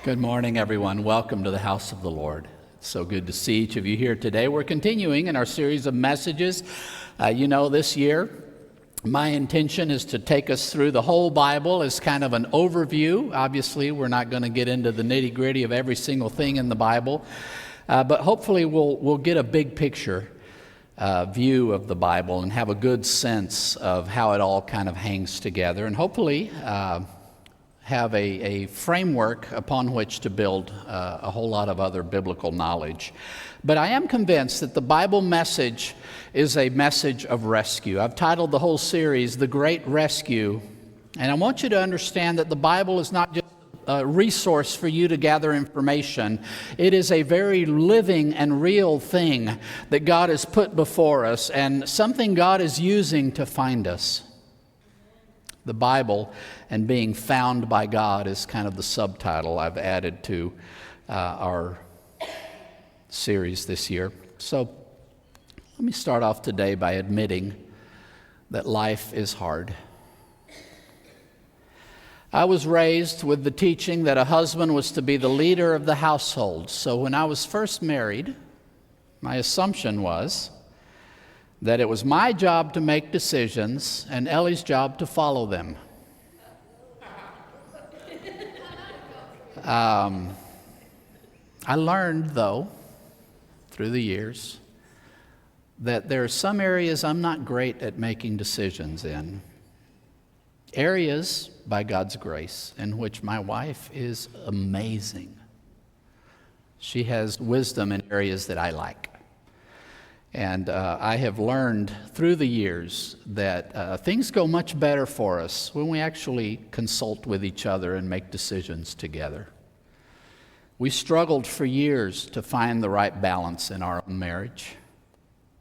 Good morning, everyone. Welcome to the house of the Lord. It's so good to see each of you here today. We're continuing in our series of messages. This year, my intention is to take us through the whole Bible as kind of an overview. Obviously, we're not going to get into the nitty-gritty of every single thing in the Bible, but hopefully we'll get a big picture view of the Bible and have a good sense of how it all kind of hangs together, and hopefully have a framework upon which to build a whole lot of other biblical knowledge. But I am convinced that the Bible message is a message of rescue. I've titled the whole series, The Great Rescue, and I want you to understand that the Bible is not just a resource for you to gather information. It is a very living and real thing that God has put before us and something God is using to find us. The Bible and being found by God is kind of the subtitle I've added to our series this year. So let me start off today by admitting that life is hard. I was raised with the teaching that a husband was to be the leader of the household. So when I was first married, my assumption was that it was my job to make decisions and Ellie's job to follow them. I learned, though, through the years, that there are some areas I'm not great at making decisions in. Areas, by God's grace, in which my wife is amazing. She has wisdom in areas that I like. And I have learned through the years that things go much better for us when we actually consult with each other and make decisions together. We struggled for years to find the right balance in our own marriage,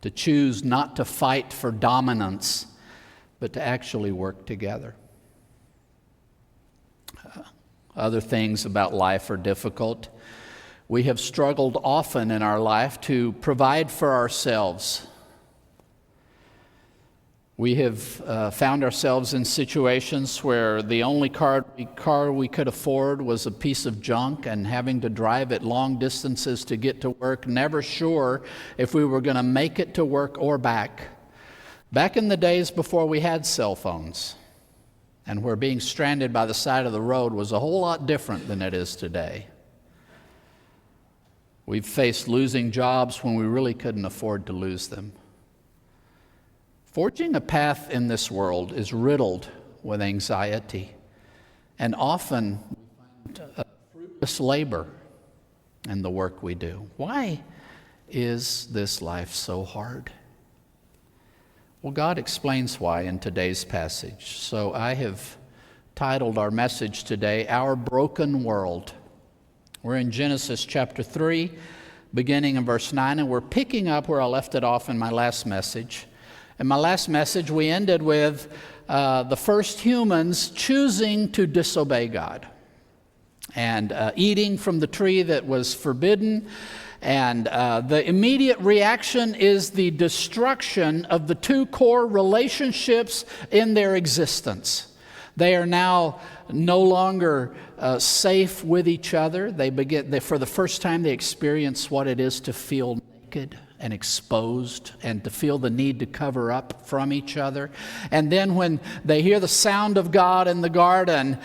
to choose not to fight for dominance, but to actually work together. Other things about life are difficult. We have struggled often in our life to provide for ourselves. We have found ourselves in situations where the only car we could afford was a piece of junk and having to drive it long distances to get to work, never sure if we were going to make it to work or back. Back in the days before we had cell phones, and where being stranded by the side of the road was a whole lot different than it is today. We've faced losing jobs when we really couldn't afford to lose them. Forging a path in this world is riddled with anxiety and often fruitless labor in the work we do. Why is this life so hard? Well, God explains why in today's passage. So I have titled our message today, Our Broken World. We're in Genesis chapter 3, beginning in verse 9, and we're picking up where I left it off in my last message. In my last message, we ended with the first humans choosing to disobey God and eating from the tree that was forbidden. And the immediate reaction is the destruction of the two core relationships in their existence. They are now no longer safe with each other. For the first time, they experience what it is to feel naked and exposed and to feel the need to cover up from each other. And then when they hear the sound of God in the garden,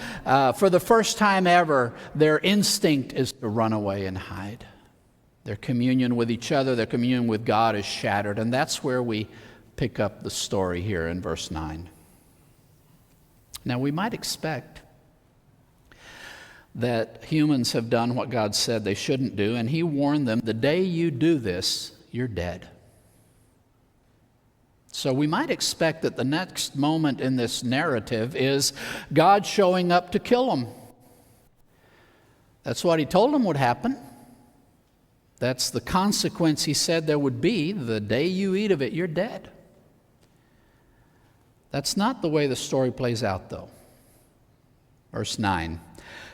for the first time ever, their instinct is to run away and hide. Their communion with each other, their communion with God is shattered. And that's where we pick up the story here in verse 9. Now, we might expect that humans have done what God said they shouldn't do, and He warned them, the day you do this, you're dead. So we might expect that the next moment in this narrative is God showing up to kill them. That's what He told them would happen. That's the consequence He said there would be. The day you eat of it, you're dead. That's not the way the story plays out, though. Verse 9.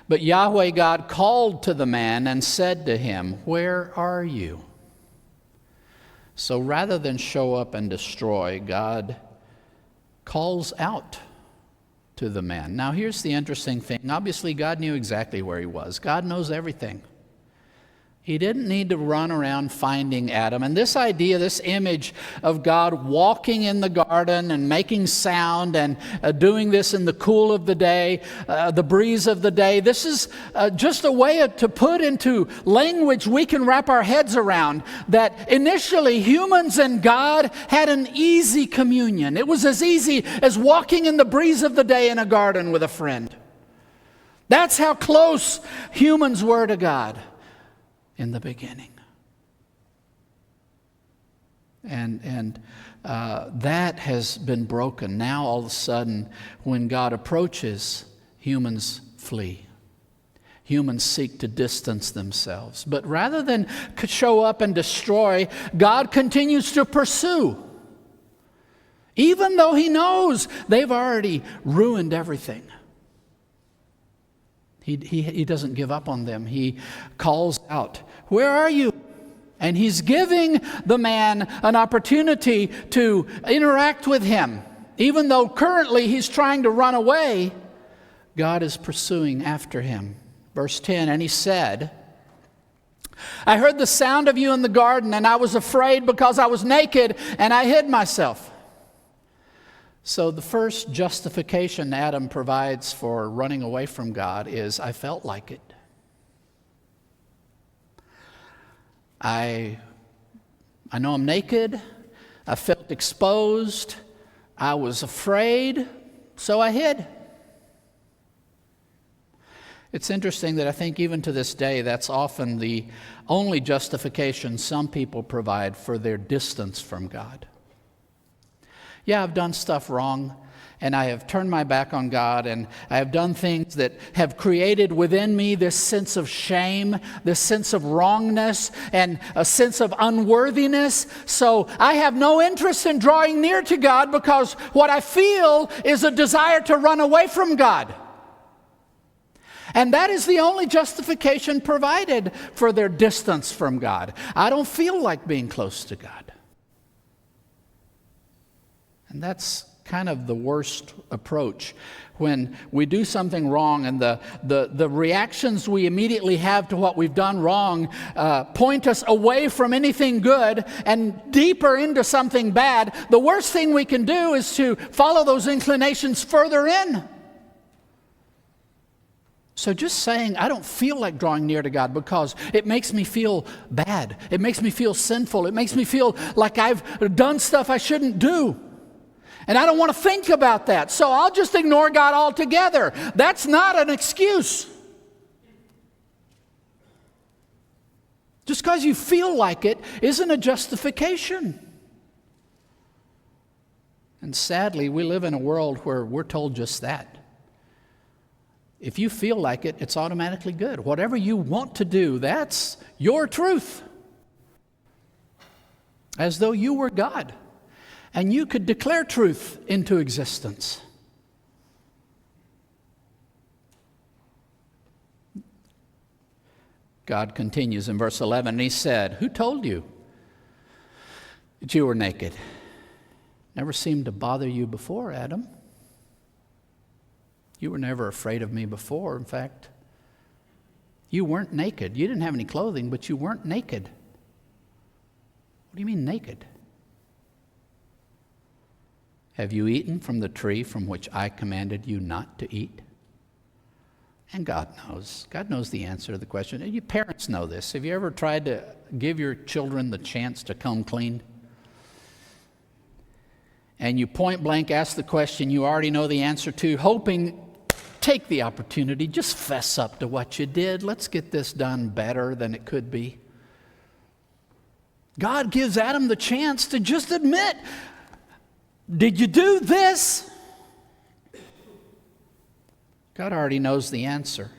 But Yahweh God called to the man and said to him, "Where are you?" So rather than show up and destroy, God calls out to the man. Now, here's the interesting thing. Obviously, God knew exactly where he was. God knows everything. He didn't need to run around finding Adam. And this idea, this image of God walking in the garden and making sound and doing this in the cool of the day, the breeze of the day, this is just a way to put into language we can wrap our heads around that initially humans and God had an easy communion. It was as easy as walking in the breeze of the day in a garden with a friend. That's how close humans were to God in the beginning. And that has been broken. Now all of a sudden, when God approaches, humans flee. Humans seek to distance themselves. But rather than show up and destroy, God continues to pursue. Even though he knows they've already ruined everything. He doesn't give up on them. He calls out, "Where are you?" And he's giving the man an opportunity to interact with him. Even though currently he's trying to run away, God is pursuing after him. Verse 10, and he said, "I heard the sound of you in the garden, and I was afraid because I was naked, and I hid myself." So the first justification Adam provides for running away from God is, I felt like it. I know I'm naked. I felt exposed. I was afraid, so I hid. It's interesting that I think even to this day, that's often the only justification some people provide for their distance from God. Yeah, I've done stuff wrong, and I have turned my back on God, and I have done things that have created within me this sense of shame, this sense of wrongness, and a sense of unworthiness. So I have no interest in drawing near to God because what I feel is a desire to run away from God. And that is the only justification provided for their distance from God. I don't feel like being close to God. And that's kind of the worst approach. When we do something wrong and the reactions we immediately have to what we've done wrong point us away from anything good and deeper into something bad, the worst thing we can do is to follow those inclinations further in. So just saying, I don't feel like drawing near to God because it makes me feel bad. It makes me feel sinful. It makes me feel like I've done stuff I shouldn't do. And I don't want to think about that, so I'll just ignore God altogether. That's not an excuse. Just because you feel like it isn't a justification. And sadly, we live in a world where we're told just that. If you feel like it, it's automatically good. Whatever you want to do, that's your truth. As though you were God. And you could declare truth into existence. God continues in verse 11, and he said, "Who told you that you were naked? Never seemed to bother you before, Adam. You were never afraid of me before. In fact, you weren't naked. You didn't have any clothing, but you weren't naked." What do you mean naked? "Have you eaten from the tree from which I commanded you not to eat?" And God knows. God knows the answer to the question. And you parents know this. Have you ever tried to give your children the chance to come clean? And you point blank ask the question you already know the answer to, hoping, take the opportunity, just fess up to what you did. Let's get this done better than it could be. God gives Adam the chance to just admit, did you do this? God already knows the answer,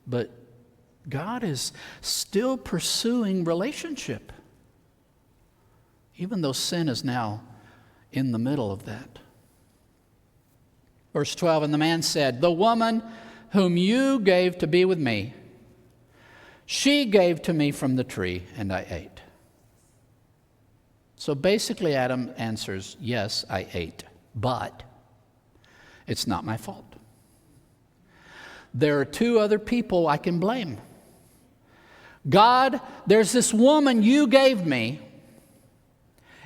but God is still pursuing relationship, even though sin is now in the middle of that. Verse 12, and the man said, "The woman whom you gave to be with me, she gave to me from the tree, and I ate." So basically Adam answers, yes, I ate, but it's not my fault. there are two other people I can blame. God, there's this woman you gave me.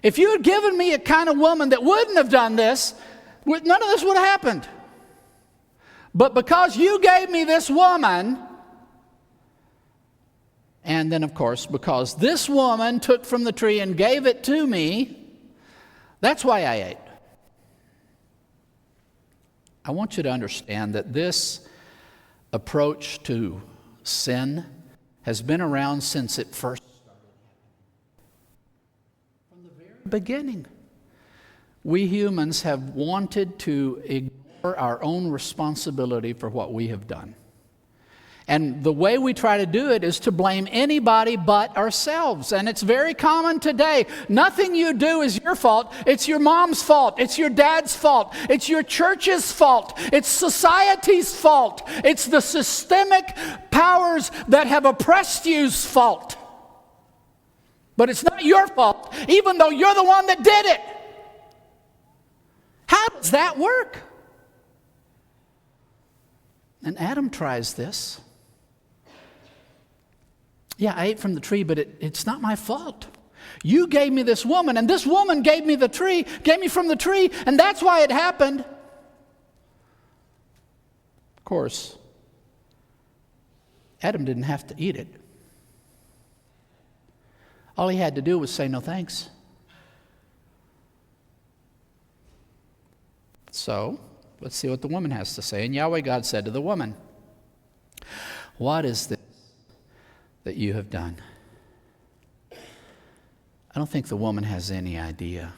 If you had given me a kind of woman that wouldn't have done this, none of this would have happened. But because you gave me this woman, and then of course, because this woman took from the tree and gave it to me, that's why I ate. I want you to understand that this approach to sin has been around since it first started. From the very beginning, we humans have wanted to ignore our own responsibility for what we have done. And the way we try to do it is to blame anybody but ourselves. And it's very common today. Nothing you do is your fault. It's your mom's fault. It's your dad's fault. It's your church's fault. It's society's fault. It's the systemic powers that have oppressed you's fault. But it's not your fault, even though you're the one that did it. How does that work? And Adam tries this. Yeah, I ate from the tree, but it's not my fault. You gave me this woman, and this woman gave me from the tree, and that's why it happened. Of course, Adam didn't have to eat it. All he had to do was say no thanks. So, let's see what the woman has to say. And Yahweh God said to the woman, "What is this that you have done?" I don't think the woman has any idea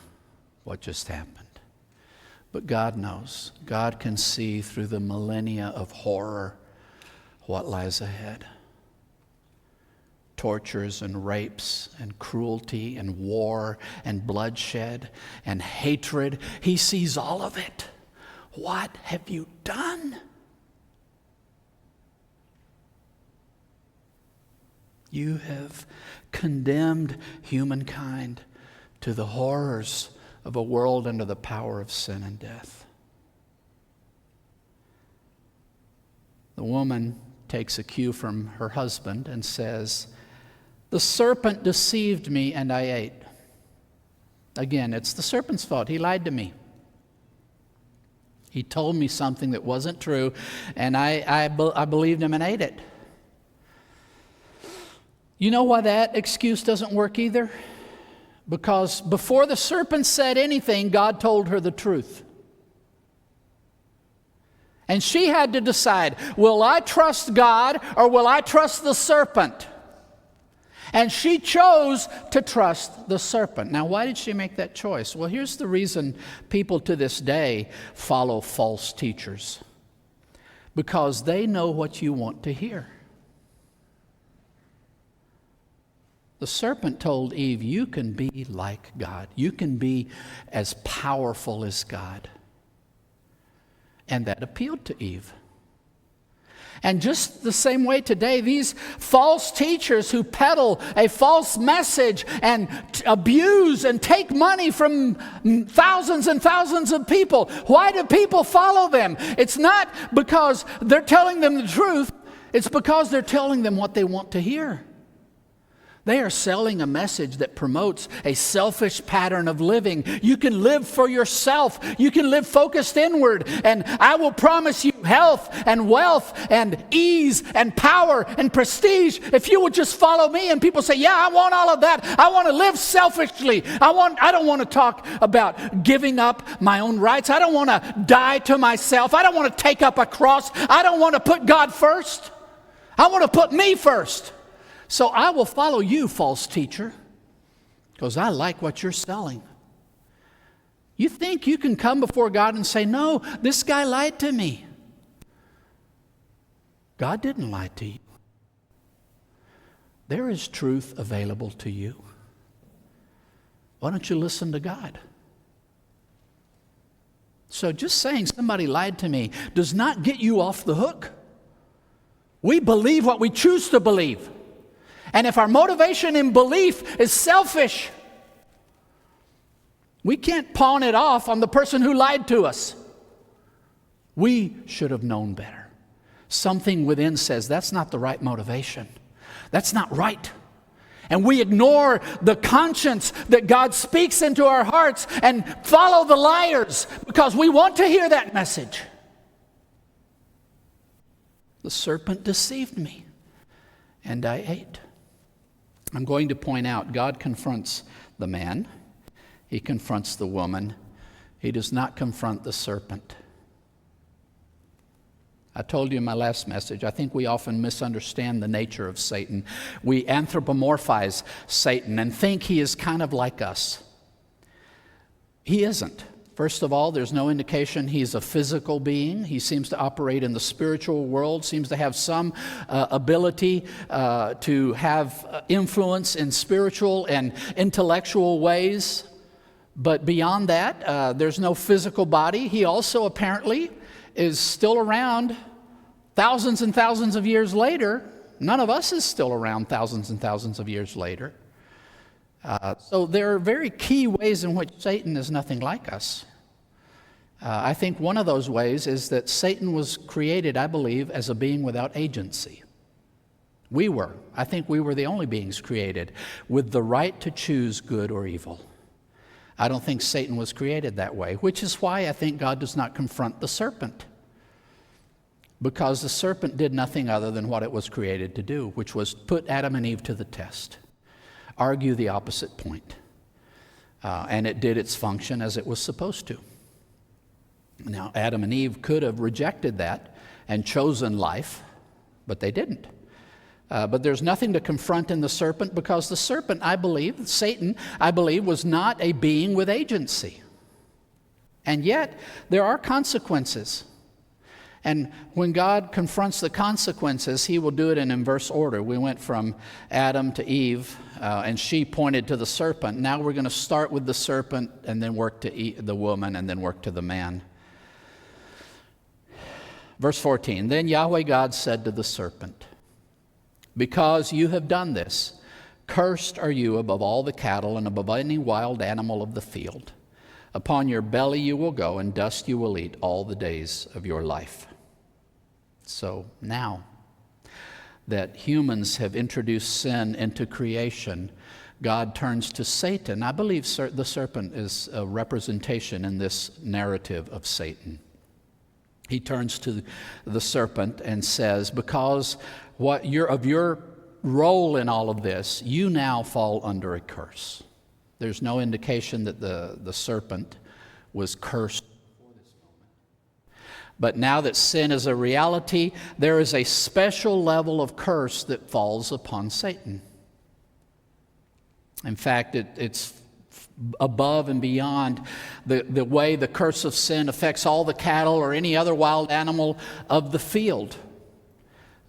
what just happened. But God knows. God can see through the millennia of horror what lies ahead. Tortures and rapes and cruelty and war and bloodshed and hatred. He sees all of it. What have you done? You have condemned humankind to the horrors of a world under the power of sin and death. The woman takes a cue from her husband and says, "The serpent deceived me and I ate." Again, it's the serpent's fault. He lied to me. He told me something that wasn't true, and I believed him and ate it. You know why that excuse doesn't work either? Because before the serpent said anything, God told her the truth. And she had to decide, will I trust God or will I trust the serpent? And she chose to trust the serpent. Now, why did she make that choice? Well, here's the reason people to this day follow false teachers. Because they know what you want to hear. The serpent told Eve, you can be like God. You can be as powerful as God. And that appealed to Eve. And just the same way today, these false teachers who peddle a false message and abuse and take money from thousands and thousands of people. Why do people follow them? It's not because they're telling them the truth. It's because they're telling them what they want to hear. They are selling a message that promotes a selfish pattern of living. You can live for yourself. You can live focused inward. And I will promise you health and wealth and ease and power and prestige if you would just follow me. And people say, yeah, I want all of that. I want to live selfishly. I don't want to talk about giving up my own rights. I don't want to die to myself. I don't want to take up a cross. I don't want to put God first. I want to put me first. So I will follow you, false teacher, because I like what you're selling. You think you can come before God and say, no, this guy lied to me. God didn't lie to you. There is truth available to you. Why don't you listen to God? So just saying somebody lied to me does not get you off the hook. We believe what we choose to believe. And if our motivation in belief is selfish, we can't pawn it off on the person who lied to us. We should have known better. Something within says that's not the right motivation. That's not right. And we ignore the conscience that God speaks into our hearts and follow the liars because we want to hear that message. The serpent deceived me, and I ate. I'm going to point out God confronts the man. He confronts the woman. He does not confront the serpent. I told you in my last message, I think we often misunderstand the nature of Satan. We anthropomorphize Satan and think he is kind of like us. He isn't. First of all, there's no indication he's a physical being. He seems to operate in the spiritual world, seems to have some ability to have influence in spiritual and intellectual ways. But beyond that, there's no physical body. He also apparently is still around thousands and thousands of years later. None of us is still around thousands and thousands of years later. So there are very key ways in which Satan is nothing like us. I think one of those ways is that Satan was created, I believe, as a being without agency. We were. I think we were the only beings created with the right to choose good or evil. I don't think Satan was created that way, which is why I think God does not confront the serpent. Because the serpent did nothing other than what it was created to do, which was put Adam and Eve to the test, argue the opposite point. And it did its function as it was supposed to. Now, Adam and Eve could have rejected that and chosen life, but they didn't. But there's nothing to confront in the serpent because the serpent, I believe, Satan, I believe, was not a being with agency. And yet, there are consequences. And when God confronts the consequences, he will do it in inverse order. We went from Adam to Eve, and she pointed to the serpent. Now we're going to start with the serpent and then work to the woman and then work to the man. Verse 14, then Yahweh God said to the serpent, because you have done this, cursed are you above all the cattle and above any wild animal of the field. Upon your belly you will go, and dust you will eat all the days of your life. So now that humans have introduced sin into creation, God turns to Satan. I believe the serpent is a representation in this narrative of Satan. He turns to the serpent and says, because of your role in all of this, you now fall under a curse. There's no indication that the serpent was cursed before this moment. But now that sin is a reality, there is a special level of curse that falls upon Satan. In fact, it's above and beyond the way the curse of sin affects all the cattle or any other wild animal of the field.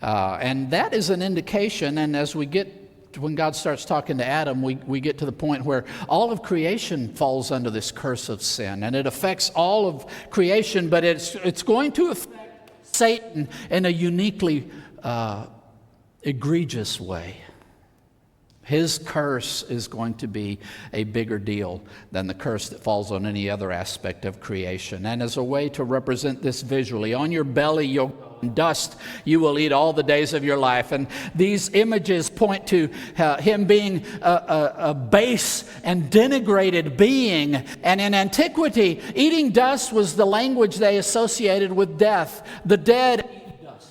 And that is an indication, and as when God starts talking to Adam, we get to the point where all of creation falls under this curse of sin, and it affects all of creation, but it's going to affect Satan in a uniquely egregious way. His curse is going to be a bigger deal than the curse that falls on any other aspect of creation. And as a way to represent this visually, on your belly you'll go, and dust you will eat all the days of your life. And these images point to him being a base and denigrated being. And in antiquity, eating dust was the language they associated with death. The dead eat dust.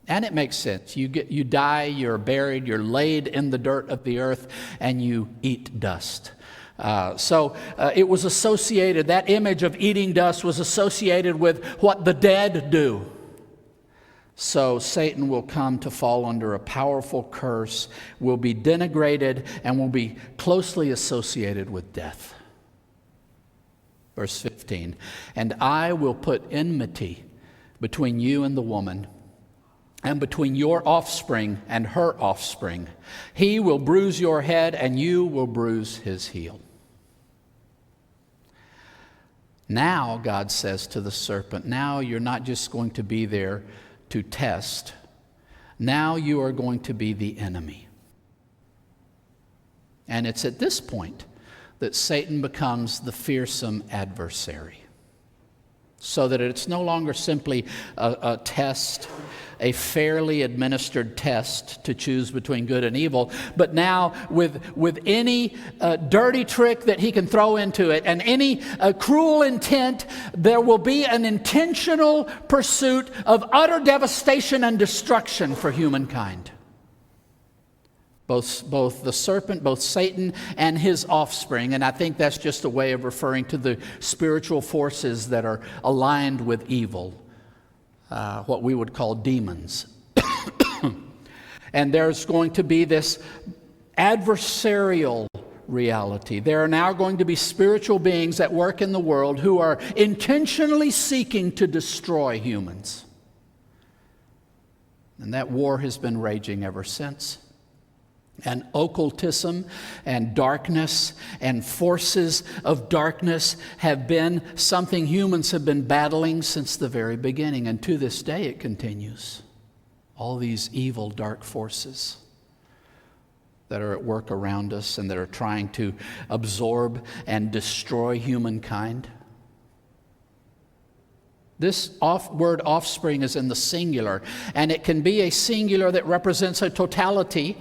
And it makes sense. You die, you're buried, you're laid in the dirt of the earth, and you eat dust. So it was associated, that image of eating dust was associated with what the dead do. So Satan will come to fall under a powerful curse, will be denigrated, and will be closely associated with death. Verse 15, and I will put enmity between you and the woman, and between your offspring and her offspring. He will bruise your head, and you will bruise his heel. Now, God says to the serpent, now you're not just going to be there to test. Now you are going to be the enemy. And it's at this point that Satan becomes the fearsome adversary. so that it's no longer simply a test, a fairly administered test to choose between good and evil, but now with any dirty trick that he can throw into it and any cruel intent, there will be an intentional pursuit of utter devastation and destruction for humankind. Both the serpent, both Satan and his offspring. And I think that's just a way of referring to the spiritual forces that are aligned with evil, what we would call demons. And there's going to be this adversarial reality. There are now going to be spiritual beings at work in the world who are intentionally seeking to destroy humans. And that war has been raging ever since. And occultism and darkness and forces of darkness have been something humans have been battling since the very beginning. And to this day it continues. All these evil, dark forces that are at work around us and that are trying to absorb and destroy humankind. This word offspring is in the singular, and it can be a singular that represents a totality,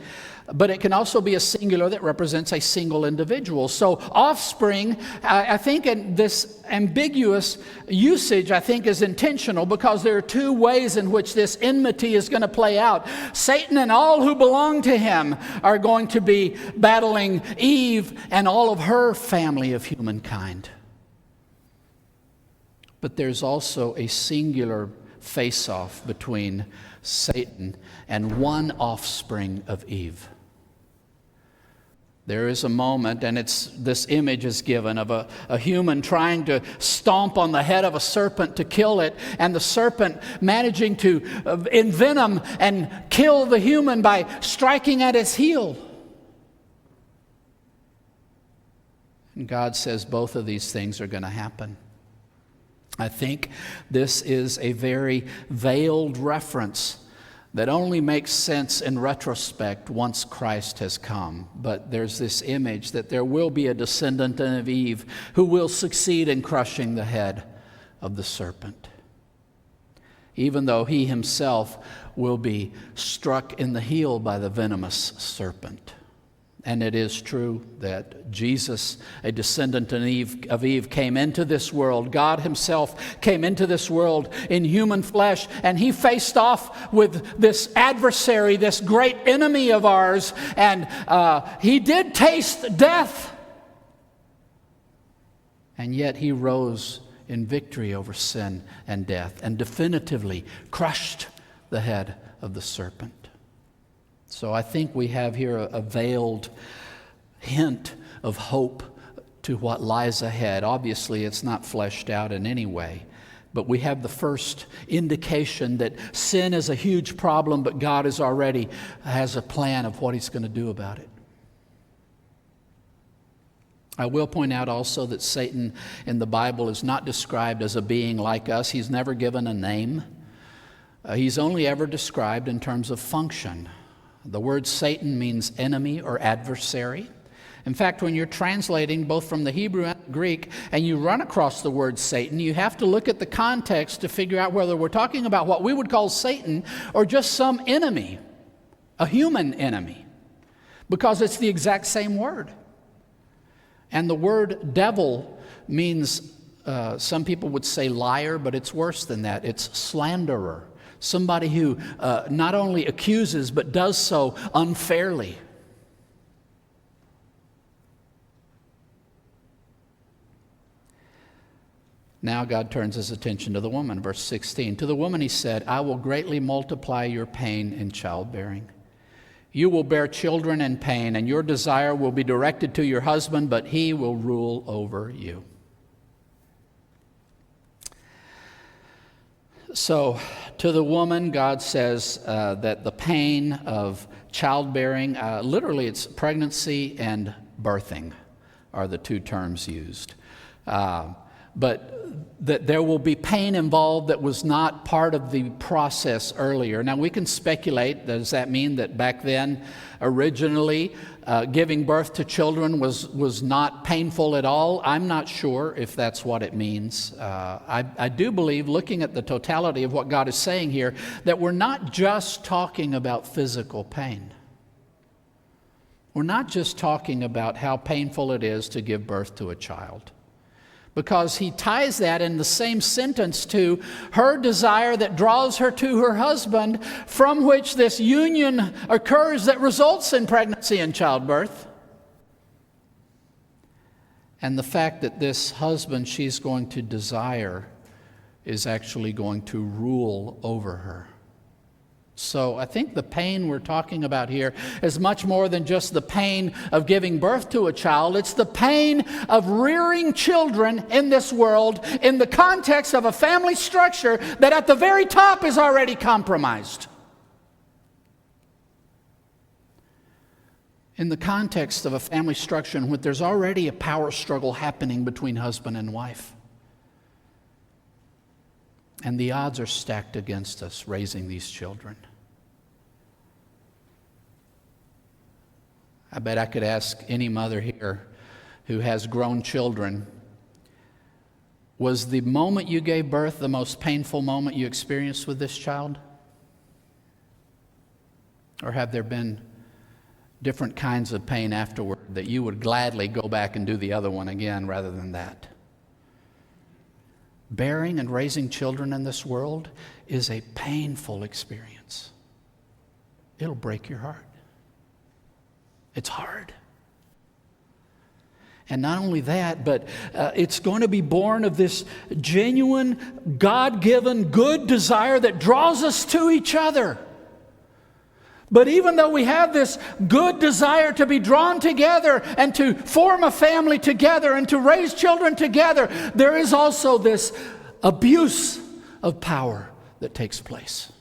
but it can also be a singular that represents a single individual. So offspring, I think in this ambiguous usage, I think is intentional because there are two ways in which this enmity is going to play out. Satan and all who belong to him are going to be battling Eve and all of her family of humankind. But there's also a singular face-off between Satan and one offspring of Eve. There is a moment, and this image is given of a human trying to stomp on the head of a serpent to kill it, and the serpent managing to envenom and kill the human by striking at its heel. And God says both of these things are going to happen. I think this is a very veiled reference that only makes sense in retrospect once Christ has come. But there's this image that there will be a descendant of Eve who will succeed in crushing the head of the serpent, even though he himself will be struck in the heel by the venomous serpent. And it is true that Jesus, a descendant of Eve, came into this world. God himself came into this world in human flesh, and he faced off with this adversary, this great enemy of ours, and he did taste death. And yet he rose in victory over sin and death and definitively crushed the head of the serpent. So I think we have here a veiled hint of hope to what lies ahead. Obviously, it's not fleshed out in any way, but we have the first indication that sin is a huge problem, but God has a plan of what he's going to do about it. I will point out also that Satan in the Bible is not described as a being like us. He's never given a name. He's only ever described in terms of function. The word Satan means enemy or adversary. In fact, when you're translating both from the Hebrew and the Greek and you run across the word Satan, you have to look at the context to figure out whether we're talking about what we would call Satan or just some enemy, a human enemy, because it's the exact same word. And the word devil means, some people would say liar, but it's worse than that. It's slanderer. Somebody who not only accuses, but does so unfairly. Now God turns his attention to the woman, verse 16. To the woman he said, I will greatly multiply your pain in childbearing. You will bear children in pain, and your desire will be directed to your husband, but he will rule over you. So, to the woman, God says that the pain of childbearing, literally it's pregnancy and birthing are the two terms used. but that there will be pain involved that was not part of the process earlier. Now, we can speculate. Does that mean that back then, originally, giving birth to children was not painful at all? I'm not sure if that's what it means. I do believe, looking at the totality of what God is saying here, that we're not just talking about physical pain. We're not just talking about how painful it is to give birth to a child. Because he ties that in the same sentence to her desire that draws her to her husband, from which this union occurs that results in pregnancy and childbirth. And the fact that this husband she's going to desire is actually going to rule over her. So I think the pain we're talking about here is much more than just the pain of giving birth to a child. It's the pain of rearing children in this world in the context of a family structure that at the very top is already compromised. In the context of a family structure in which there's already a power struggle happening between husband and wife. And the odds are stacked against us raising these children. I bet I could ask any mother here who has grown children, was the moment you gave birth the most painful moment you experienced with this child? Or have there been different kinds of pain afterward that you would gladly go back and do the other one again rather than that? Bearing and raising children in this world is a painful experience. It'll break your heart. It's hard. And not only that, but it's going to be born of this genuine, God-given, good desire that draws us to each other. But even though we have this good desire to be drawn together and to form a family together and to raise children together, there is also this abuse of power that takes place.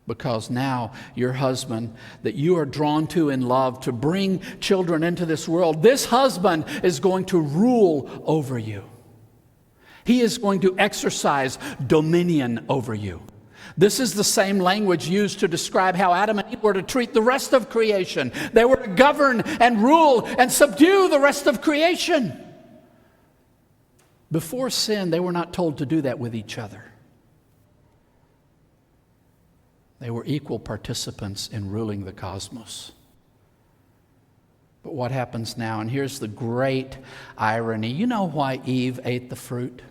Because now your husband that you are drawn to in love to bring children into this world, this husband is going to rule over you. He is going to exercise dominion over you. This is the same language used to describe how Adam and Eve were to treat the rest of creation. They were to govern and rule and subdue the rest of creation. Before sin, they were not told to do that with each other. They were equal participants in ruling the cosmos. But what happens now? And here's the great irony. You know why Eve ate the fruit?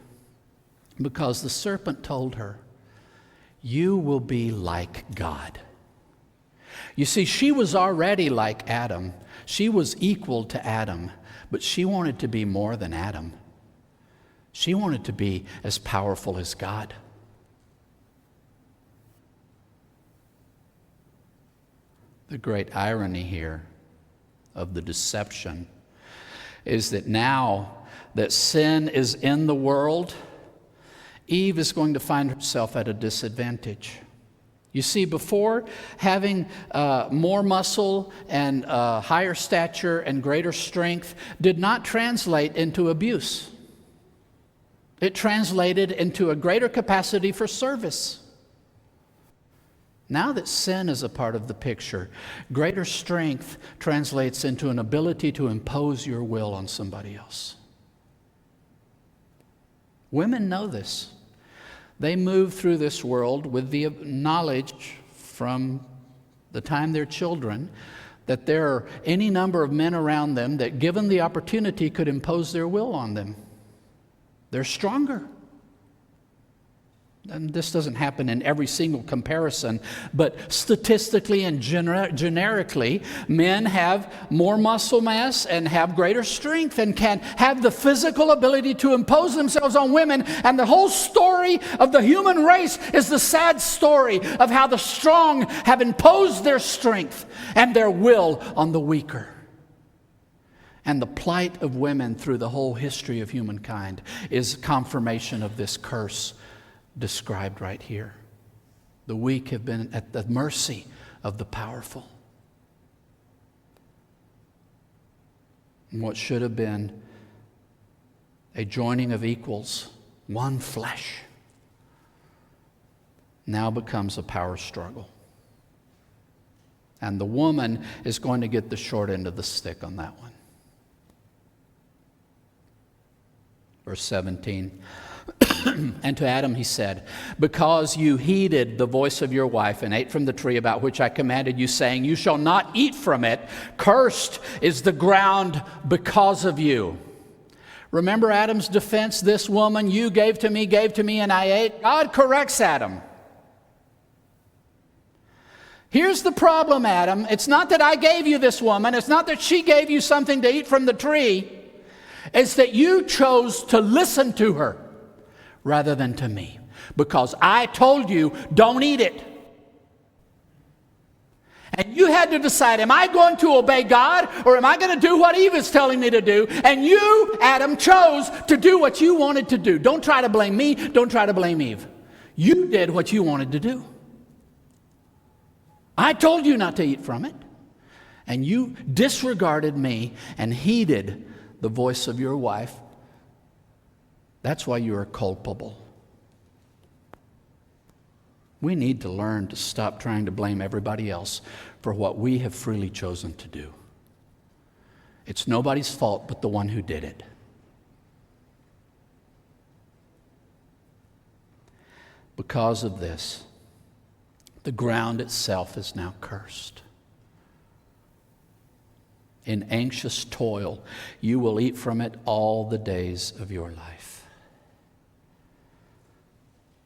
Because the serpent told her, "You will be like God." You see, she was already like Adam. She was equal to Adam, but she wanted to be more than Adam. She wanted to be as powerful as God. The great irony here of the deception is that now that sin is in the world, Eve is going to find herself at a disadvantage. You see, before, having more muscle and higher stature and greater strength did not translate into abuse. It translated into a greater capacity for service. Now that sin is a part of the picture, greater strength translates into an ability to impose your will on somebody else. Women know this. They move through this world with the knowledge from the time they're children that there are any number of men around them that, given the opportunity, could impose their will on them. They're stronger. And this doesn't happen in every single comparison, but statistically and generically, men have more muscle mass and have greater strength and can have the physical ability to impose themselves on women. And the whole story of the human race is the sad story of how the strong have imposed their strength and their will on the weaker. And the plight of women through the whole history of humankind is confirmation of this curse described right here. The weak have been at the mercy of the powerful. And what should have been a joining of equals, one flesh, now becomes a power struggle. And the woman is going to get the short end of the stick on that one. Verse 17, and to Adam he said, because you heeded the voice of your wife and ate from the tree about which I commanded you, saying, you shall not eat from it. Cursed is the ground because of you. Remember Adam's defense, this woman you gave to me, and I ate. God corrects Adam. Here's the problem, Adam. It's not that I gave you this woman. It's not that she gave you something to eat from the tree. It's that you chose to listen to her rather than to me. Because I told you, don't eat it. And you had to decide, am I going to obey God or am I going to do what Eve is telling me to do? And you, Adam, chose to do what you wanted to do. Don't try to blame me. Don't try to blame Eve. You did what you wanted to do. I told you not to eat from it. And you disregarded me and heeded the voice of your wife. That's why you are culpable. We need to learn to stop trying to blame everybody else for what we have freely chosen to do. It's nobody's fault but the one who did it. Because of this, the ground itself is now cursed. In anxious toil, you will eat from it all the days of your life.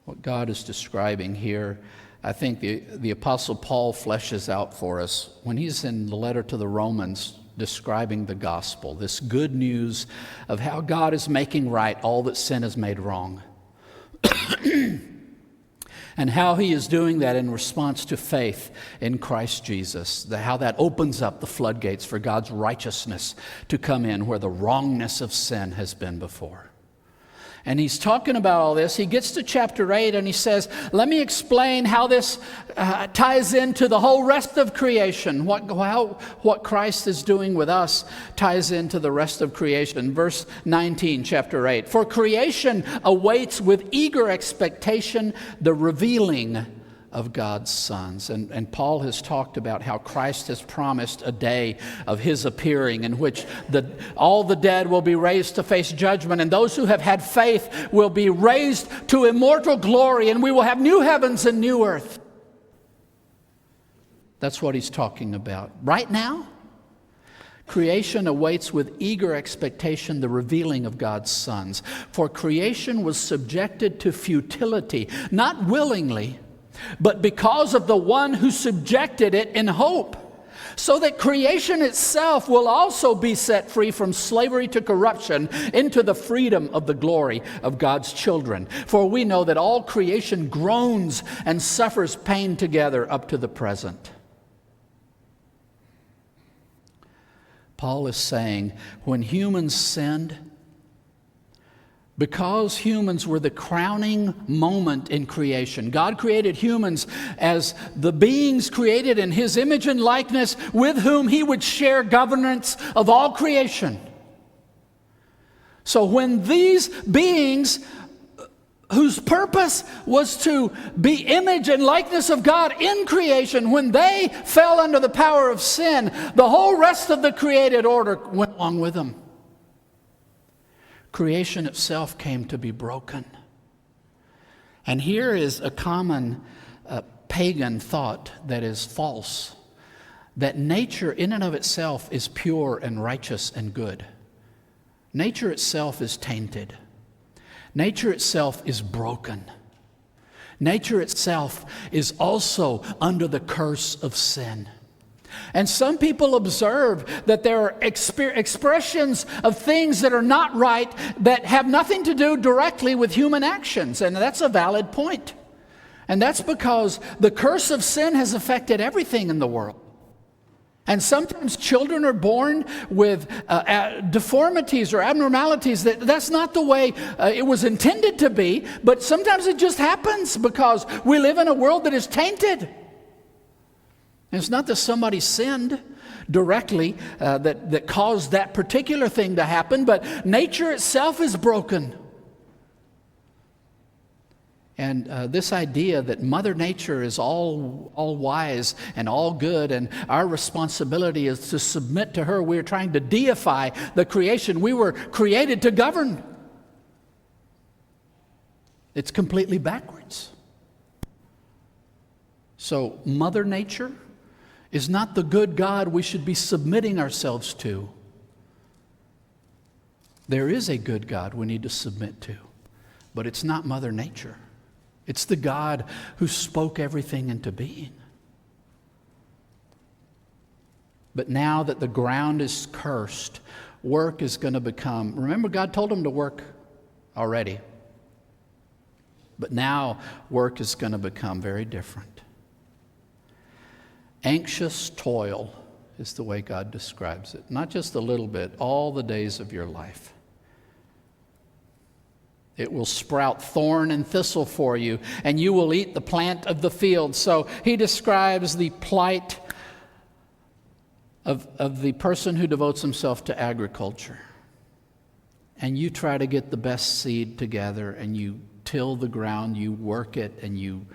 What God is describing here, I think the Apostle Paul fleshes out for us when he's in the letter to the Romans describing the gospel, this good news of how God is making right all that sin has made wrong. And how he is doing that in response to faith in Christ Jesus. How that opens up the floodgates for God's righteousness to come in where the wrongness of sin has been before. And he's talking about all this. He gets to chapter 8 and he says, let me explain how this ties into the whole rest of creation. What Christ is doing with us ties into the rest of creation. Verse 19, chapter 8. For creation awaits with eager expectation the revealing of God's sons. And Paul has talked about how Christ has promised a day of his appearing in which all the dead will be raised to face judgment, and those who have had faith will be raised to immortal glory, and we will have new heavens and new earth. That's what he's talking about. Right now, creation awaits with eager expectation the revealing of God's sons. For creation was subjected to futility, not willingly, but because of the one who subjected it in hope, so that creation itself will also be set free from slavery to corruption into the freedom of the glory of God's children. For we know that all creation groans and suffers pain together up to the present. Paul is saying, when humans sinned, because humans were the crowning moment in creation, God created humans as the beings created in his image and likeness with whom he would share governance of all creation. So when these beings whose purpose was to be image and likeness of God in creation, when they fell under the power of sin, the whole rest of the created order went along with them. Creation itself came to be broken. And here is a common pagan thought that is false, that nature in and of itself is pure and righteous and good. Nature itself is tainted. Nature itself is broken. Nature itself is also under the curse of sin. And some people observe that there are expressions of things that are not right that have nothing to do directly with human actions. And that's a valid point. And that's because the curse of sin has affected everything in the world. And sometimes children are born with deformities or abnormalities. That's not the way it was intended to be. But sometimes it just happens because we live in a world that is tainted. And it's not that somebody sinned directly that caused that particular thing to happen, but nature itself is broken. And this idea that Mother Nature is all wise and all good, and our responsibility is to submit to her. We're trying to deify the creation we were created to govern. It's completely backwards. So Mother Nature is not the good God we should be submitting ourselves to. There is a good God we need to submit to, but it's not Mother Nature. It's the God who spoke everything into being. But now that the ground is cursed, work is going to become, remember God told him to work already. But now work is going to become very different. Anxious toil is the way God describes it. Not just a little bit, all the days of your life. It will sprout thorn and thistle for you, and you will eat the plant of the field. So he describes the plight of the person who devotes himself to agriculture. And you try to get the best seed together, and you till the ground, you work it, and you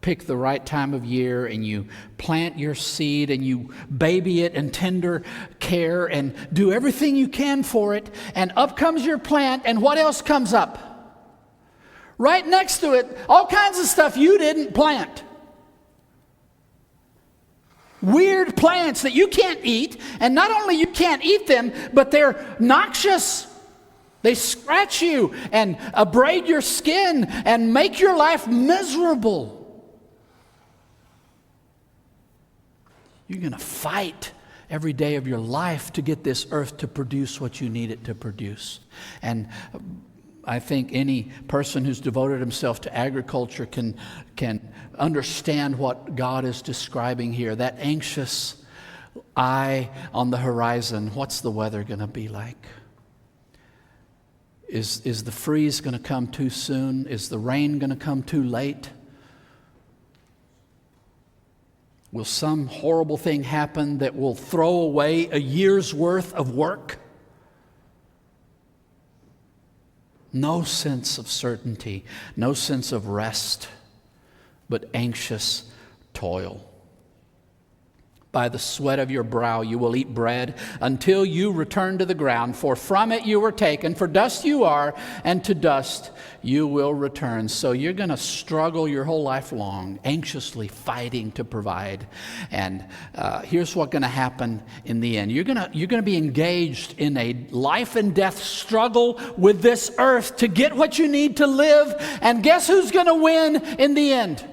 pick the right time of year, and you plant your seed, and you baby it in tender care and do everything you can for it, and up comes your plant, and what else comes up? Right next to it, all kinds of stuff you didn't plant. Weird plants that you can't eat, and not only you can't eat them, but they're noxious. They scratch you and abrade your skin and make your life miserable. You're going to fight every day of your life to get this earth to produce what you need it to produce. And I think any person who's devoted himself to agriculture can understand what God is describing here. That anxious eye on the horizon. What's the weather going to be like? Is the freeze going to come too soon? Is the rain going to come too late? Will some horrible thing happen that will throw away a year's worth of work? No sense of certainty, no sense of rest, but anxious toil. By the sweat of your brow you will eat bread until you return to the ground, for from it you were taken, for dust you are, and to dust you will return. So you're going to struggle your whole life long, anxiously fighting to provide. And here's what's going to happen in the end. You're going to be engaged in a life and death struggle with this earth to get what you need to live. And guess who's going to win in the end?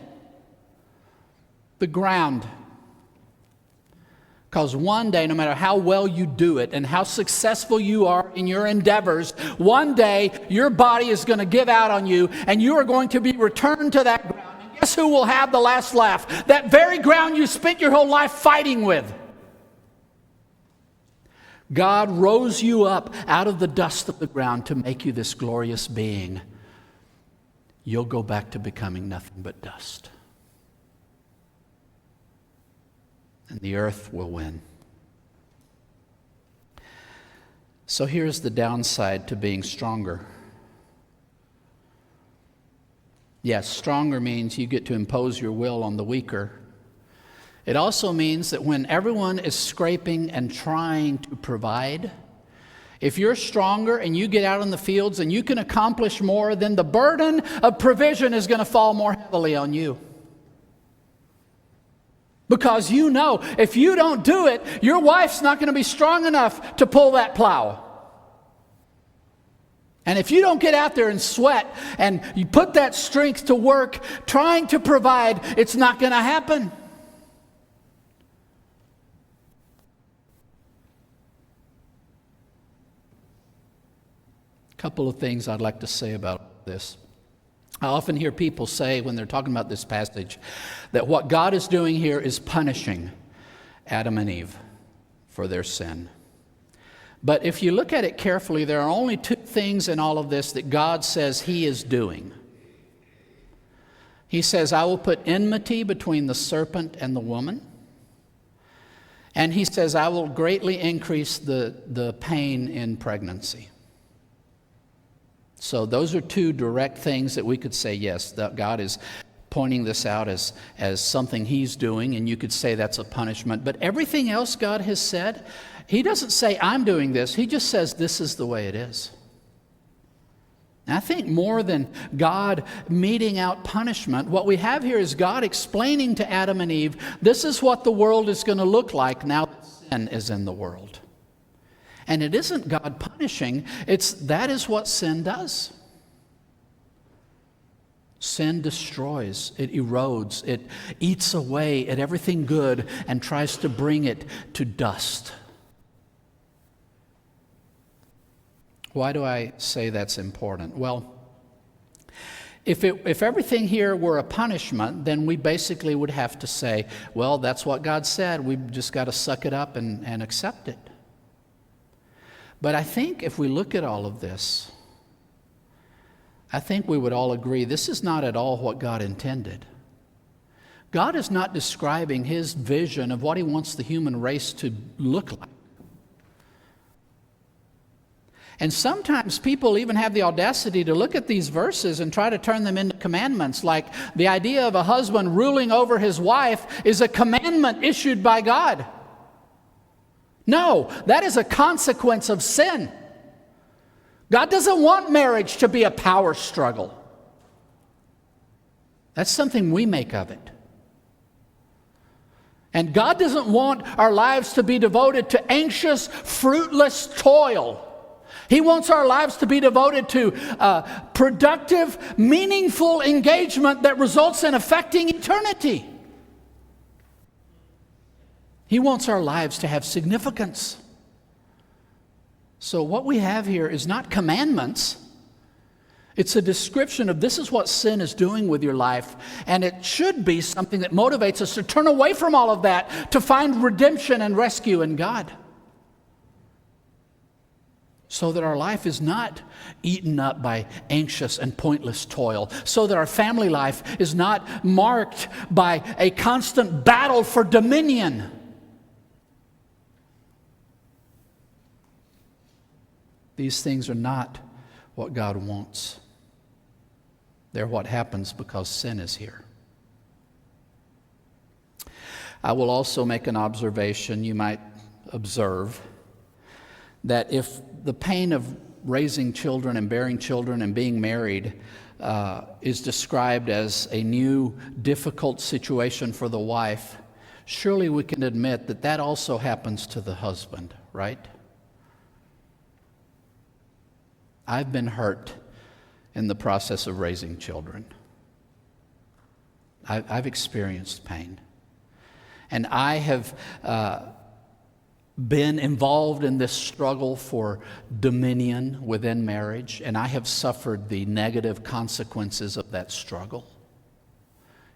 The ground. Because one day, no matter how well you do it and how successful you are in your endeavors, one day your body is going to give out on you and you are going to be returned to that ground. And guess who will have the last laugh? That very ground you spent your whole life fighting with. God rose you up out of the dust of the ground to make you this glorious being. You'll go back to becoming nothing but dust. And the earth will win. So here's the downside to being stronger. Yes, stronger means you get to impose your will on the weaker. It also means that when everyone is scraping and trying to provide, if you're stronger and you get out in the fields and you can accomplish more, then the burden of provision is going to fall more heavily on you. Because you know, if you don't do it, your wife's not going to be strong enough to pull that plow. And if you don't get out there and sweat and you put that strength to work trying to provide, it's not going to happen. A couple of things I'd like to say about this. I often hear people say when they're talking about this passage that what God is doing here is punishing Adam and Eve for their sin. But if you look at it carefully, there are only two things in all of this that God says He is doing. He says, I will put enmity between the serpent and the woman. And he says, I will greatly increase the pain in pregnancy. So those are two direct things that we could say, yes, that God is pointing this out as something he's doing, and you could say that's a punishment. But everything else God has said, he doesn't say, I'm doing this. He just says, this is the way it is. And I think more than God meting out punishment, what we have here is God explaining to Adam and Eve, this is what the world is going to look like now that sin is in the world. And it isn't God punishing, that is what sin does. Sin destroys, it erodes, it eats away at everything good and tries to bring it to dust. Why do I say that's important? Well, if everything here were a punishment, then we basically would have to say, well, that's what God said. We've just got to suck it up and accept it. But I think if we look at all of this, I think we would all agree this is not at all what God intended. God is not describing his vision of what he wants the human race to look like. And sometimes people even have the audacity to look at these verses and try to turn them into commandments, like the idea of a husband ruling over his wife is a commandment issued by God. No, that is a consequence of sin. God doesn't want marriage to be a power struggle. That's something we make of it. And God doesn't want our lives to be devoted to anxious, fruitless toil. He wants our lives to be devoted to productive, meaningful engagement that results in affecting eternity. He wants our lives to have significance. So what we have here is not commandments. It's a description of this is what sin is doing with your life, and it should be something that motivates us to turn away from all of that, to find redemption and rescue in God. So that our life is not eaten up by anxious and pointless toil. So that our family life is not marked by a constant battle for dominion. These things are not what God wants. They're what happens because sin is here. I will also make an observation. You might observe that if the pain of raising children and bearing children and being married is described as a new, difficult situation for the wife, surely we can admit that that also happens to the husband, right? I've been hurt in the process of raising children. I've experienced pain. And I have been involved in this struggle for dominion within marriage, and I have suffered the negative consequences of that struggle.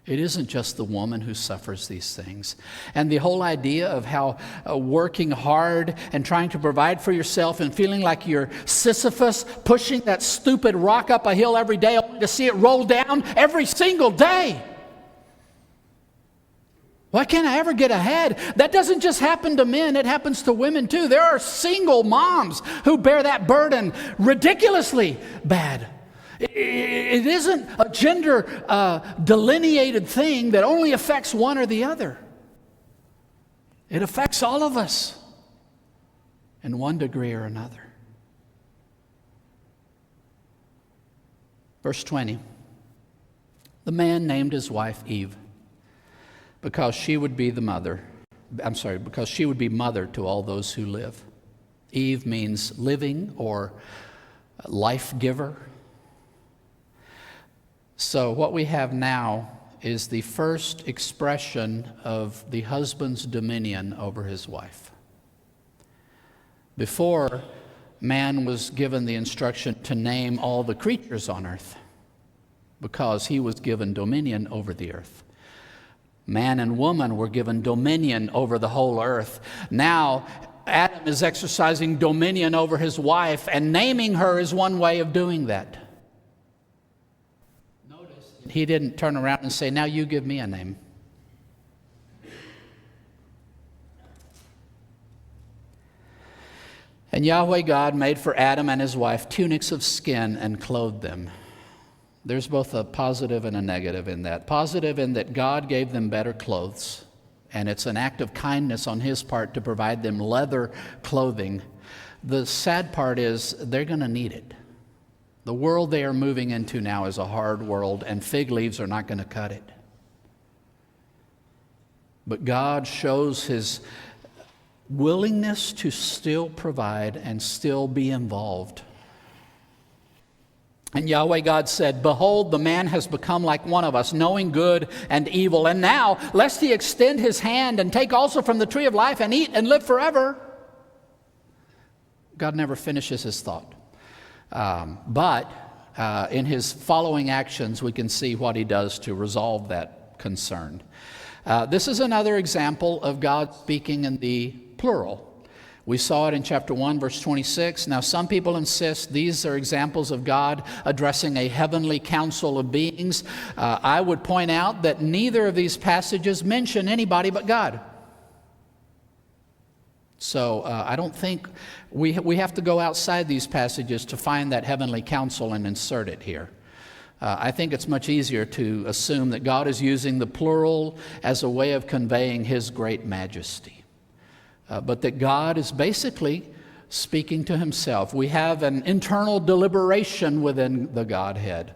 It isn't just the woman who suffers these things. And the whole idea of how working hard and trying to provide for yourself and feeling like you're Sisyphus pushing that stupid rock up a hill every day only to see it roll down every single day. Why can't I ever get ahead? That doesn't just happen to men, it happens to women too. There are single moms who bear that burden ridiculously bad. It isn't a gender delineated thing that only affects one or the other. It affects all of us in one degree or another. Verse 20. The man named his wife Eve because she would be mother to all those who live. Eve means living or life giver. So what we have now is the first expression of the husband's dominion over his wife. Before, man was given the instruction to name all the creatures on earth because he was given dominion over the earth. Man and woman were given dominion over the whole earth. Now, Adam is exercising dominion over his wife, and naming her is one way of doing that. Notice he didn't turn around and say, now you give me a name. And Yahweh God made for Adam and his wife tunics of skin and clothed them. There's both a positive and a negative in that. Positive in that God gave them better clothes, and it's an act of kindness on his part to provide them leather clothing. The sad part is they're going to need it. The world they are moving into now is a hard world, and fig leaves are not going to cut it. But God shows his willingness to still provide and still be involved. And Yahweh God said, "Behold, the man has become like one of us, knowing good and evil. And now, lest he extend his hand and take also from the tree of life and eat and live forever." God never finishes his thought. But in his following actions, we can see what he does to resolve that concern. This is another example of God speaking in the plural. We saw it in chapter 1, verse 26. Now, some people insist these are examples of God addressing a heavenly council of beings. I would point out that neither of these passages mention anybody but God. So I don't think we have to go outside these passages to find that heavenly council and insert it here. I think it's much easier to assume that God is using the plural as a way of conveying his great majesty. But that God is basically speaking to himself. We have an internal deliberation within the Godhead.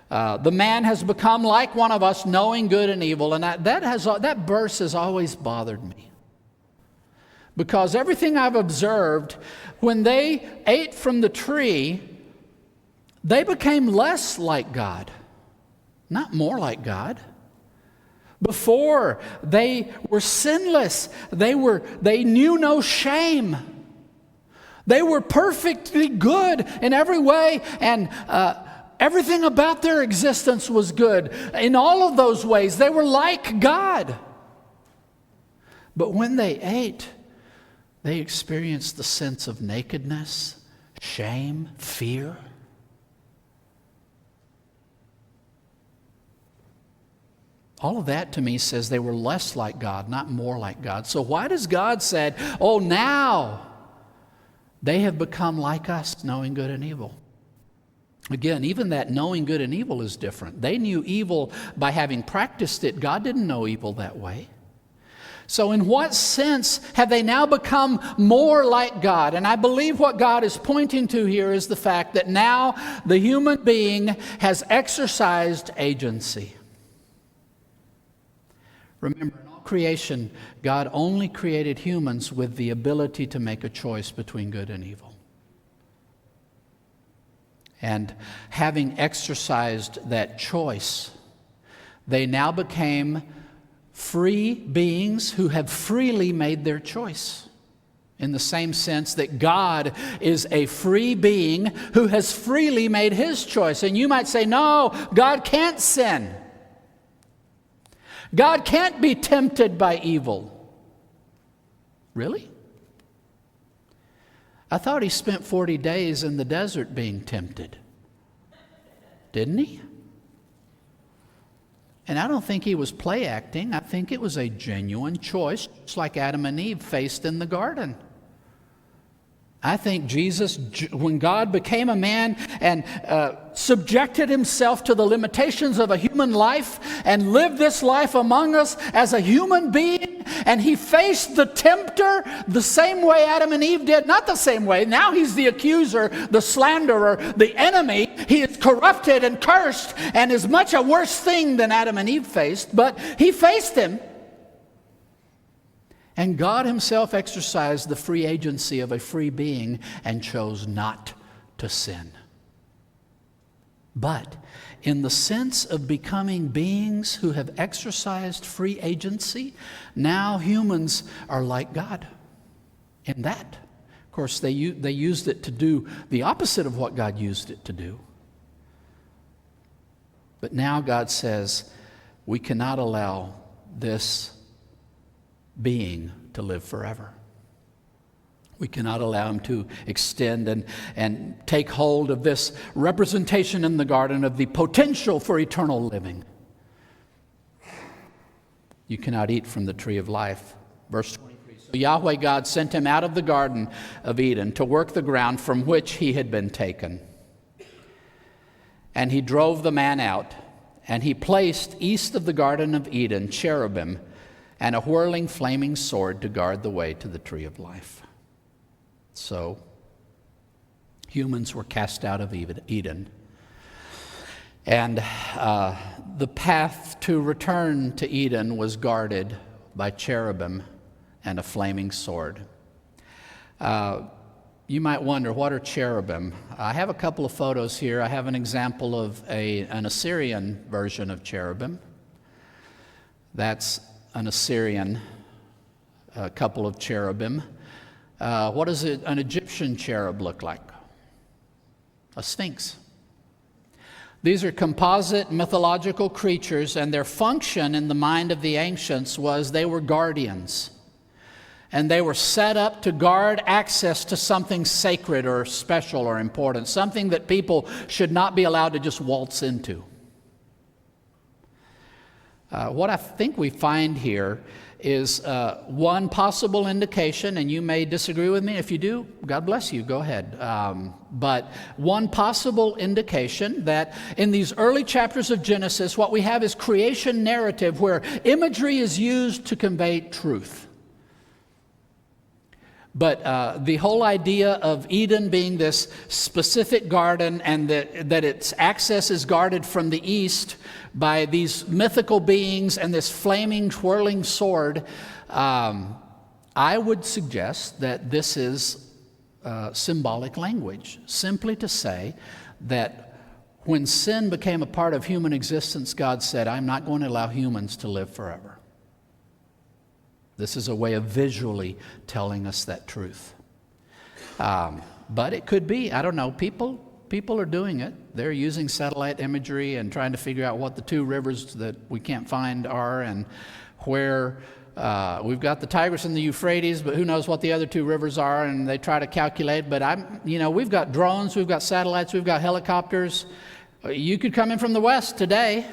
The man has become like one of us, knowing good and evil. And that verse has always bothered me. Because everything I've observed, when they ate from the tree, they became less like God, not more like God. Before, they were sinless. They knew no shame. They were perfectly good in every way, and everything about their existence was good. In all of those ways, they were like God. But when they ate, they experienced the sense of nakedness, shame, fear. All of that to me says they were less like God, not more like God. So why does God say, "Oh, now they have become like us, knowing good and evil"? Again, even that knowing good and evil is different. They knew evil by having practiced it. God didn't know evil that way. So in what sense have they now become more like God? And I believe what God is pointing to here is the fact that now the human being has exercised agency. Remember, in all creation, God only created humans with the ability to make a choice between good and evil. And having exercised that choice, they now became free beings who have freely made their choice. In the same sense that God is a free being who has freely made his choice. And you might say, "No, God can't sin. God can't be tempted by evil." Really? I thought he spent 40 days in the desert being tempted. Didn't he? And I don't think he was play acting. I think it was a genuine choice, just like Adam and Eve faced in the garden. I think Jesus, when God became a man and subjected himself to the limitations of a human life and lived this life among us as a human being, and he faced the tempter the same way Adam and Eve did. Not the same way. Now he's the accuser, the slanderer, the enemy. He is corrupted and cursed and is much a worse thing than Adam and Eve faced, but he faced him. And God himself exercised the free agency of a free being and chose not to sin. But in the sense of becoming beings who have exercised free agency, now humans are like God in that. Of course, they used it to do the opposite of what God used it to do. But now God says, we cannot allow this being to live forever. We cannot allow him to extend and take hold of this representation in the garden of the potential for eternal living. You cannot eat from the tree of life. Verse 23 So Yahweh God sent him out of the Garden of Eden to work the ground from which he had been taken. And he drove the man out, and he placed east of the Garden of Eden cherubim and a whirling flaming sword to guard the way to the tree of life. So humans were cast out of Eden. And the path to return to Eden was guarded by cherubim and a flaming sword. You might wonder, what are cherubim? I have a couple of photos here. I have an example of an Assyrian version of cherubim. That's an Assyrian couple of cherubim. What does an Egyptian cherub look like? A sphinx. These are composite mythological creatures, and their function in the mind of the ancients was they were guardians. And they were set up to guard access to something sacred or special or important, something that people should not be allowed to just waltz into. What I think we find here is one possible indication, and you may disagree with me. If you do, God bless you, go ahead. But one possible indication that in these early chapters of Genesis, what we have is creation narrative where imagery is used to convey truth. But the whole idea of Eden being this specific garden and that its access is guarded from the east by these mythical beings and this flaming, twirling sword, I would suggest that this is symbolic language, simply to say that when sin became a part of human existence, God said, I'm not going to allow humans to live forever. This is a way of visually telling us that truth. But it could be, I don't know, people are doing it. They're using satellite imagery and trying to figure out what the two rivers that we can't find are and where we've got the Tigris and the Euphrates, but who knows what the other two rivers are, and they try to calculate. But we've got drones, we've got satellites, we've got helicopters. You could come in from the west today.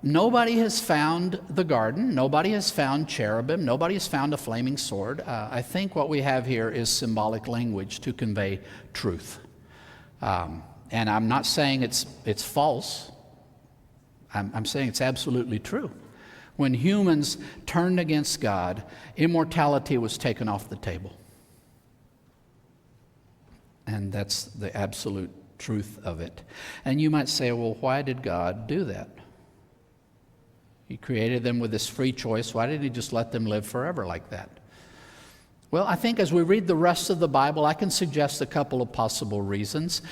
Nobody has found the garden. Nobody has found cherubim. Nobody has found a flaming sword. I think what we have here is symbolic language to convey truth. And I'm not saying it's false. I'm saying it's absolutely true. When humans turned against God, immortality was taken off the table. And that's the absolute truth of it. And you might say, well, why did God do that? He created them with this free choice. Why didn't he just let them live forever like that? Well, I think as we read the rest of the Bible, I can suggest a couple of possible reasons.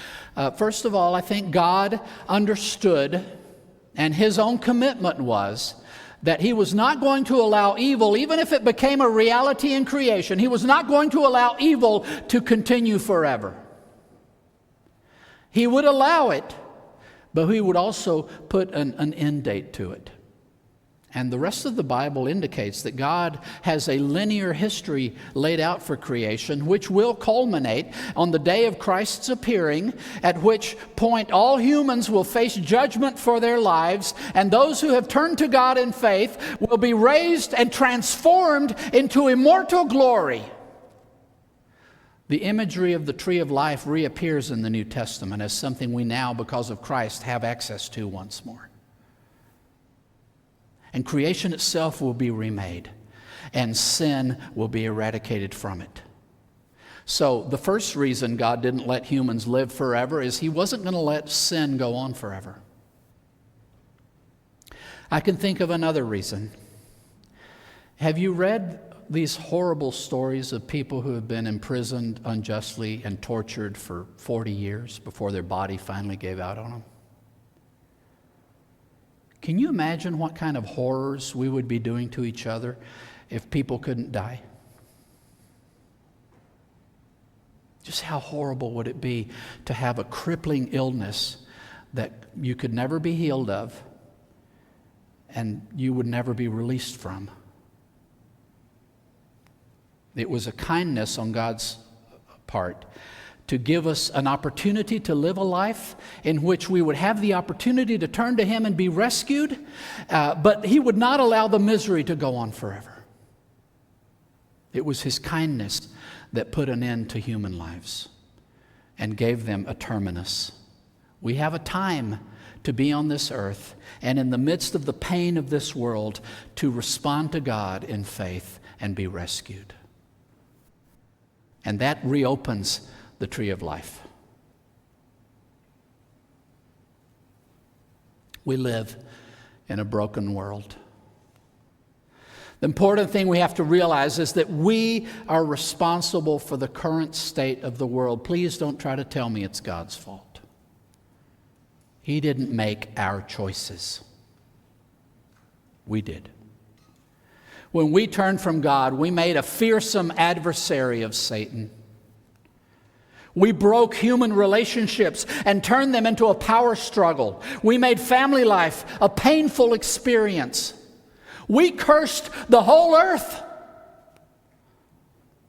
First of all, I think God understood, and his own commitment was, that he was not going to allow evil, even if it became a reality in creation, he was not going to allow evil to continue forever. He would allow it, but he would also put an end date to it. And the rest of the Bible indicates that God has a linear history laid out for creation, which will culminate on the day of Christ's appearing, at which point all humans will face judgment for their lives, and those who have turned to God in faith will be raised and transformed into immortal glory. The imagery of the tree of life reappears in the New Testament as something we now, because of Christ, have access to once more. And creation itself will be remade, and sin will be eradicated from it. So the first reason God didn't let humans live forever is he wasn't going to let sin go on forever. I can think of another reason. Have you read these horrible stories of people who have been imprisoned unjustly and tortured for 40 years before their body finally gave out on them? Can you imagine what kind of horrors we would be doing to each other if people couldn't die? Just how horrible would it be to have a crippling illness that you could never be healed of and you would never be released from? It was a kindness on God's part to give us an opportunity to live a life in which we would have the opportunity to turn to Him and be rescued, but He would not allow the misery to go on forever. It was His kindness that put an end to human lives and gave them a terminus. We have a time to be on this earth, and in the midst of the pain of this world, to respond to God in faith and be rescued. And that reopens the tree of life. We live in a broken world. The important thing we have to realize is that we are responsible for the current state of the world. Please don't try to tell me it's God's fault. He didn't make our choices. We did. When we turned from God, we made a fearsome adversary of Satan. We broke human relationships and turned them into a power struggle. We made family life a painful experience. We cursed the whole earth.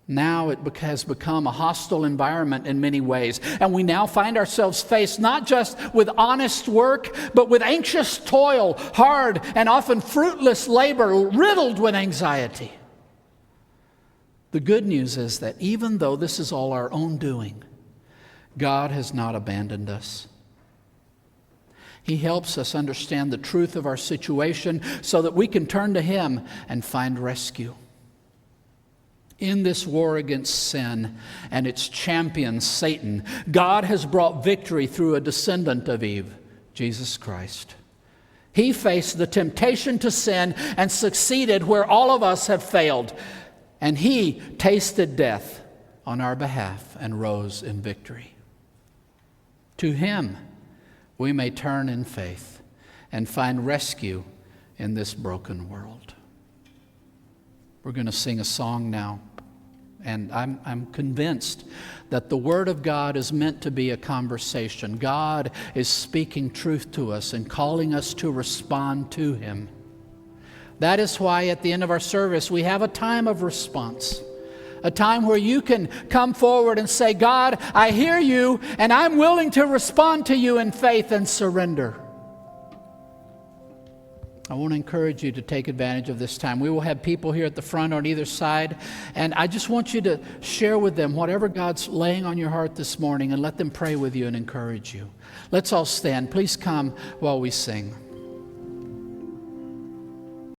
Now it has become a hostile environment in many ways, and we now find ourselves faced not just with honest work, but with anxious toil, hard and often fruitless labor, riddled with anxiety. The good news is that even though this is all our own doing, God has not abandoned us. He helps us understand the truth of our situation so that we can turn to Him and find rescue. In this war against sin and its champion, Satan, God has brought victory through a descendant of Eve, Jesus Christ. He faced the temptation to sin and succeeded where all of us have failed. And He tasted death on our behalf and rose in victory. To Him we may turn in faith and find rescue in this broken world. We're going to sing a song now, and I'm convinced that the Word of God is meant to be a conversation. God is speaking truth to us and calling us to respond to Him. That is why at the end of our service we have a time of response. A time where you can come forward and say, God, I hear you, and I'm willing to respond to you in faith and surrender. I want to encourage you to take advantage of this time. We will have people here at the front on either side, and I just want you to share with them whatever God's laying on your heart this morning and let them pray with you and encourage you. Let's all stand. Please come while we sing.